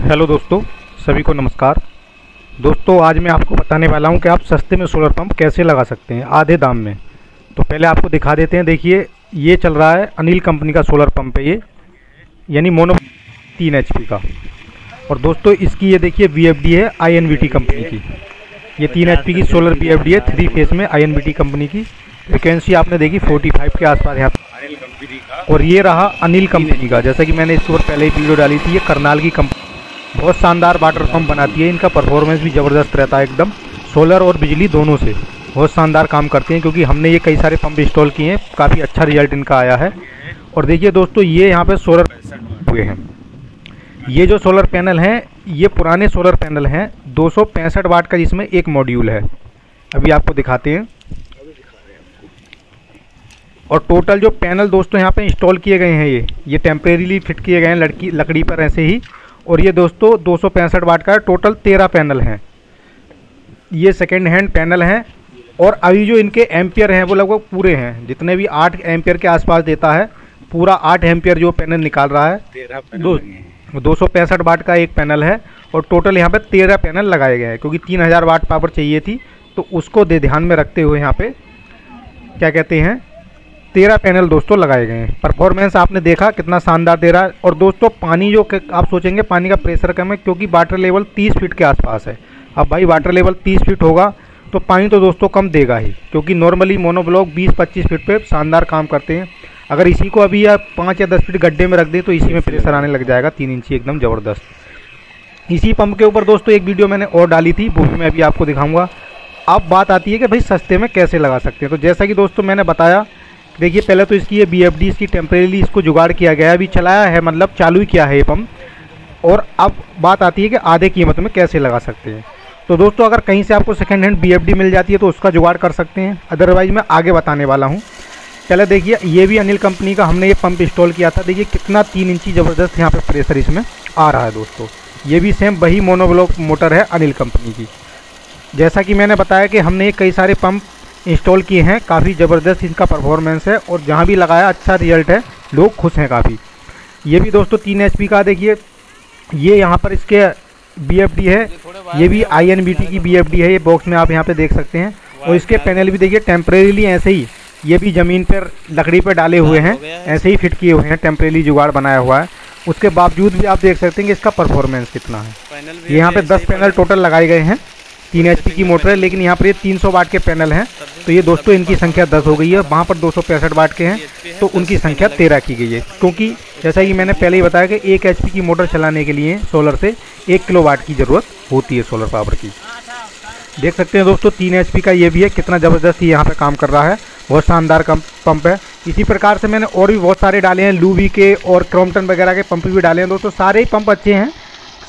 Hello दोस्तों, सभी को नमस्कार। दोस्तों आज मैं आपको बताने वाला हूं कि आप सस्ते में सोलर पंप कैसे लगा सकते हैं आधे दाम में। तो पहले आपको दिखा देते हैं। देखिए ये चल रहा है अनिल कंपनी का सोलर पंप है ये, यानी मोनो 3 HP का। और दोस्तों इसकी ये देखिए VFD है INVT कंपनी की। ये 3 HP की सोलर VFD है 3 फेस में INVT कंपनी की। फ्रिक्वेंसी आपने देखी 45 के आसपास यहाँ अनिल कंपनी का। और ये रहा अनिल कंपनी का, जैसा कि मैंने इसके ऊपर पहले ही वीडियो डाली थी। ये करनाल की कंपनी बहुत शानदार वाटर पंप बनाती है। इनका परफॉर्मेंस भी ज़बरदस्त रहता है एकदम, सोलर और बिजली दोनों से बहुत शानदार काम करते हैं। क्योंकि हमने ये कई सारे पंप इंस्टॉल किए हैं, काफ़ी अच्छा रिजल्ट इनका आया है। और देखिए दोस्तों ये यहाँ पे सोलर हुए हैं। ये जो सोलर पैनल हैं ये पुराने सोलर पैनल हैं 265 वाट का, जिसमें एक मॉड्यूल है। अभी आपको दिखाते हैं। और टोटल जो पैनल दोस्तों यहाँ पे इंस्टॉल किए गए हैं ये टेम्परेरीली फिट किए गए हैं लकड़ी पर ऐसे ही। और ये दोस्तों 265 वाट का है। टोटल 13 पैनल हैं। ये सेकेंड हैंड पैनल हैं। और अभी जो इनके एम्पियर हैं वो लगभग पूरे हैं, जितने भी 8 एम्पियर के आसपास देता है, पूरा 8 एम्पियर जो पैनल निकाल रहा है। 265 वाट का एक पैनल है। और टोटल यहाँ पे 13 पैनल लगाए गए हैं, क्योंकि 3000 वाट पावर चाहिए थी, तो उसको ध्यान में रखते हुए यहाँ पे क्या कहते हैं 13 पैनल दोस्तों लगाए गए हैं। परफॉर्मेंस आपने देखा कितना शानदार दे रहा है। और दोस्तों पानी जो आप सोचेंगे पानी का प्रेशर कम है, क्योंकि वाटर लेवल 30 फीट के आसपास है। अब भाई वाटर लेवल 30 फीट होगा तो पानी तो दोस्तों कम देगा ही, क्योंकि नॉर्मली मोनोब्लॉक 20-25 फीट पे शानदार काम करते हैं। अगर इसी को अभी आप 5 या 10 फीट गड्ढे में रख दें तो इसी में प्रेशर आने लग जाएगा 3 इंची एकदम ज़बरदस्त। इसी पंप के ऊपर दोस्तों एक वीडियो मैंने और डाली थी, वो भी मैं अभी आपको दिखाऊँगा। अब बात आती है कि भाई सस्ते में कैसे लगा सकते हैं। तो जैसा कि दोस्तों मैंने बताया, देखिए पहले तो इसकी ये BFD इसकी टेम्परेरीली इसको जुगाड़ किया गया है, अभी चलाया है, मतलब चालू ही किया है ये पंप। और अब बात आती है कि आधे कीमत में कैसे लगा सकते हैं। तो दोस्तों अगर कहीं से आपको सेकेंड हैंड BFD मिल जाती है तो उसका जुगाड़ कर सकते हैं, अदरवाइज़ मैं आगे बताने वाला हूँ। पहले देखिए ये भी अनिल कंपनी का हमने ये पंप इंस्टॉल किया था। देखिए कितना 3 इंची ज़बरदस्त यहाँ पर प्रेशर इसमें आ रहा है दोस्तों। ये भी सेम वही मोनोब्लॉक मोटर है अनिल कंपनी की। जैसा कि मैंने बताया कि हमने कई सारे पंप इंस्टॉल किए हैं, काफ़ी ज़बरदस्त इनका परफॉर्मेंस है। और जहाँ भी लगाया अच्छा रिजल्ट है, लोग खुश हैं काफ़ी। ये भी दोस्तों 3 HP का। देखिए ये यहाँ पर इसके BFD है, ये भी INVT की BFD है। ये बॉक्स में आप यहाँ पे देख सकते हैं। और इसके पैनल भी देखिए टेम्परेरीली ऐसे ही, ये भी ज़मीन पर लकड़ी पर डाले हुए हैं, ऐसे ही फिट किए हुए हैं, टेम्परेरी जुगाड़ बनाया हुआ है। उसके बावजूद भी आप देख सकते हैं कि इसका परफॉर्मेंस कितना है। ये यहाँ पे 10 पैनल टोटल लगाए गए हैं। 3 HP की मोटर है, लेकिन यहाँ पर ये 300 वाट के पैनल हैं। तो ये दोस्तों इनकी संख्या 10 हो गई है। वहाँ पर 265 वाट के हैं, तो उनकी संख्या 13 की गई है। क्योंकि जैसा कि मैंने पहले ही बताया कि 1 HP की मोटर चलाने के लिए सोलर से 1 किलोवाट की ज़रूरत होती है सोलर पावर की। देख सकते हैं दोस्तों 3 HP का ये भी है, कितना ज़बरदस्त यहाँ पे काम कर रहा है। बहुत शानदार पंप है। इसी प्रकार से मैंने और भी बहुत सारे डाले हैं, लूवी के और क्रॉम्पटन वगैरह के पंप भी डाले हैं दोस्तों। सारे ही पंप अच्छे हैं,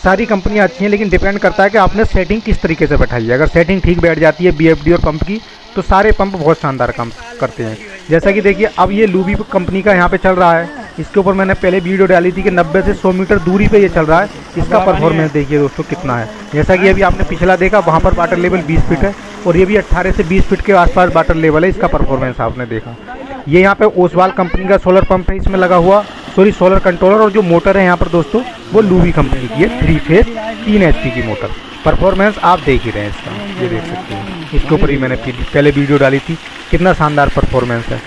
सारी कंपनियां अच्छी हैं, लेकिन डिपेंड करता है कि आपने सेटिंग किस तरीके से बैठाई है। अगर सेटिंग ठीक बैठ जाती है BFD और पंप की, तो सारे पंप बहुत शानदार काम करते हैं। जैसा कि देखिए अब ये लूवी कंपनी का यहाँ पे चल रहा है। इसके ऊपर मैंने पहले वीडियो डाली थी कि 90 से 100 मीटर दूरी पे ये चल रहा है। इसका परफॉर्मेंस देखिए दोस्तों कितना है। जैसा कि अभी आपने पिछला देखा, वहाँ पर वाटर लेवल 20 फीट है, और ये भी 18 से 20 फीट के आसपास वाटर लेवल है। इसका परफॉर्मेंस आपने देखा। ये यहाँ पे ओसवाल कंपनी का सोलर पंप है, इसमें लगा हुआ सोलर कंट्रोलर। और जो मोटर है यहाँ पर दोस्तों वो लूवी कंपनी की है, 3 फेस 3 HP की मोटर। परफॉर्मेंस आप देख ही रहे हैं इसका, ये देख सकते हैं। इसके ऊपर ही मैंने पहले वीडियो डाली थी, कितना शानदार परफॉर्मेंस है।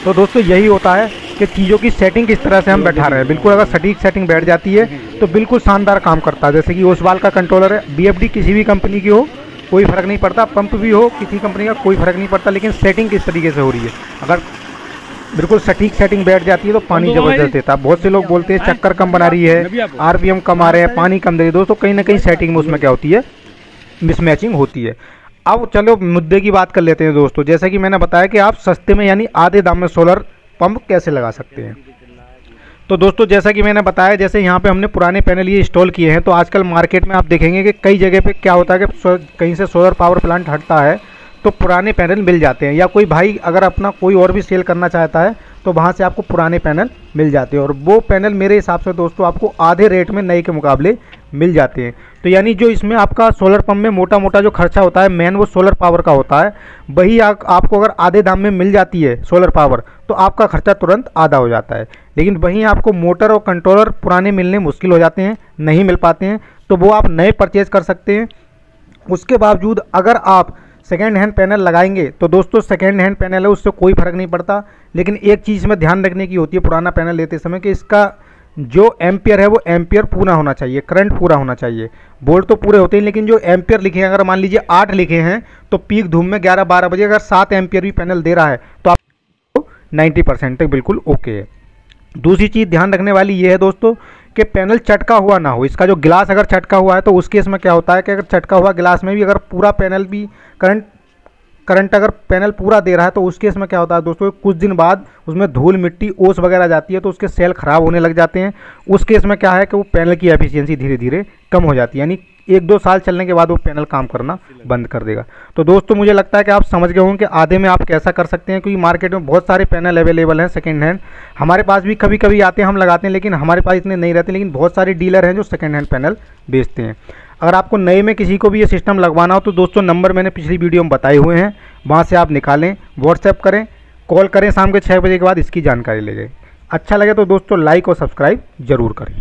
तो दोस्तों यही होता है कि चीज़ों की सेटिंग किस तरह से हम बैठा रहे हैं। बिल्कुल अगर सटीक सेटिंग बैठ जाती है तो बिल्कुल शानदार काम करता है। जैसे कि ओसवाल का कंट्रोलर है, BFD किसी भी कंपनी की हो कोई फ़र्क नहीं पड़ता, पंप भी हो किसी कंपनी का कोई फ़र्क नहीं पड़ता, लेकिन सेटिंग किस तरीके से हो रही है। अगर बिल्कुल सटीक सेटिंग बैठ जाती है तो पानी ज़बरदस्त देता है। बहुत से लोग बोलते हैं चक्कर कम बना रही है, RPM कम आ रहे हैं, पानी कम दे रही है। दोस्तों कहीं ना कहीं सेटिंग में उसमें क्या होती है, मिसमैचिंग होती है। अब चलो मुद्दे की बात कर लेते हैं दोस्तों। जैसा कि मैंने बताया कि आप सस्ते में यानी आधे दाम में सोलर पंप कैसे लगा सकते हैं। तो दोस्तों जैसा कि मैंने बताया, जैसे यहाँ पे हमने पुराने पैनल ये इंस्टॉल किए हैं, तो आजकल मार्केट में आप देखेंगे कि कई जगह पे क्या होता है कि कहीं से सोलर पावर प्लांट हटता है तो पुराने पैनल मिल जाते हैं। या कोई भाई अगर अपना कोई और भी सेल करना चाहता है तो वहाँ से आपको पुराने पैनल मिल जाते हैं, और वो पैनल मेरे हिसाब से दोस्तों आपको आधे रेट में नए के मुकाबले मिल जाते हैं। तो यानी जो इसमें आपका सोलर पंप में मोटा मोटा जो खर्चा होता है मेन वो सोलर पावर का होता है, वही आपको अगर आधे दाम में मिल जाती है सोलर पावर तो आपका खर्चा तुरंत आधा हो जाता है। लेकिन वहीं आपको मोटर और कंट्रोलर पुराने मिलने मुश्किल हो जाते हैं, नहीं मिल पाते हैं, तो वो आप नए परचेज़ कर सकते हैं। उसके बावजूद अगर आप सेकेंड हैंड पैनल लगाएंगे तो दोस्तों सेकेंड हैंड पैनल है उससे कोई फ़र्क नहीं पड़ता, लेकिन एक चीज़ में ध्यान रखने की होती है पुराना पैनल लेते समय कि इसका जो एम्पियर है वो एम्पियर पूरा होना चाहिए, करंट पूरा होना चाहिए। वोल्ट तो पूरे होते हैं लेकिन जो एम्पियर लिखे हैं, अगर मान लीजिए 8 लिखे हैं तो पीक धूम में 11-12 बजे अगर 7 एम्पियर भी पैनल दे रहा है तो आपको 90% तक बिल्कुल ओके है। दूसरी चीज़ ध्यान रखने वाली ये है दोस्तों कि पैनल चटका हुआ ना हो। इसका जो गिलास अगर चटका हुआ है तो उस केस में क्या होता है कि अगर चटका हुआ गिलास में भी अगर पूरा पैनल भी करंट अगर पैनल पूरा दे रहा है तो उस केस में क्या होता है दोस्तों, कुछ दिन बाद उसमें धूल मिट्टी ओस वगैरह जाती है तो उसके सेल ख़राब होने लग जाते हैं। उस केस में क्या है कि वो पैनल की एफिशिएंसी धीरे धीरे कम हो जाती है, यानी 1-2 साल चलने के बाद वो पैनल काम करना बंद कर देगा। तो दोस्तों मुझे लगता है कि आप समझ गए होंगे कि आधे में आप कैसा कर सकते हैं, क्योंकि मार्केट में बहुत सारे पैनल अवेलेबल हैं सेकेंड हैंड। हमारे पास भी कभी कभी आते हैं, हम लगाते हैं, लेकिन हमारे पास इतने नहीं रहते, लेकिन बहुत सारे डीलर हैं जो सेकेंड हैंड पैनल बेचते हैं। अगर आपको नए में किसी को भी ये सिस्टम लगवाना हो तो दोस्तों नंबर मैंने पिछली वीडियो में बताए हुए हैं, वहाँ से आप निकालें, व्हाट्सएप करें, कॉल करें शाम के 6 बजे के बाद इसकी जानकारी ले गए। अच्छा लगे तो दोस्तों लाइक और सब्सक्राइब जरूर करें।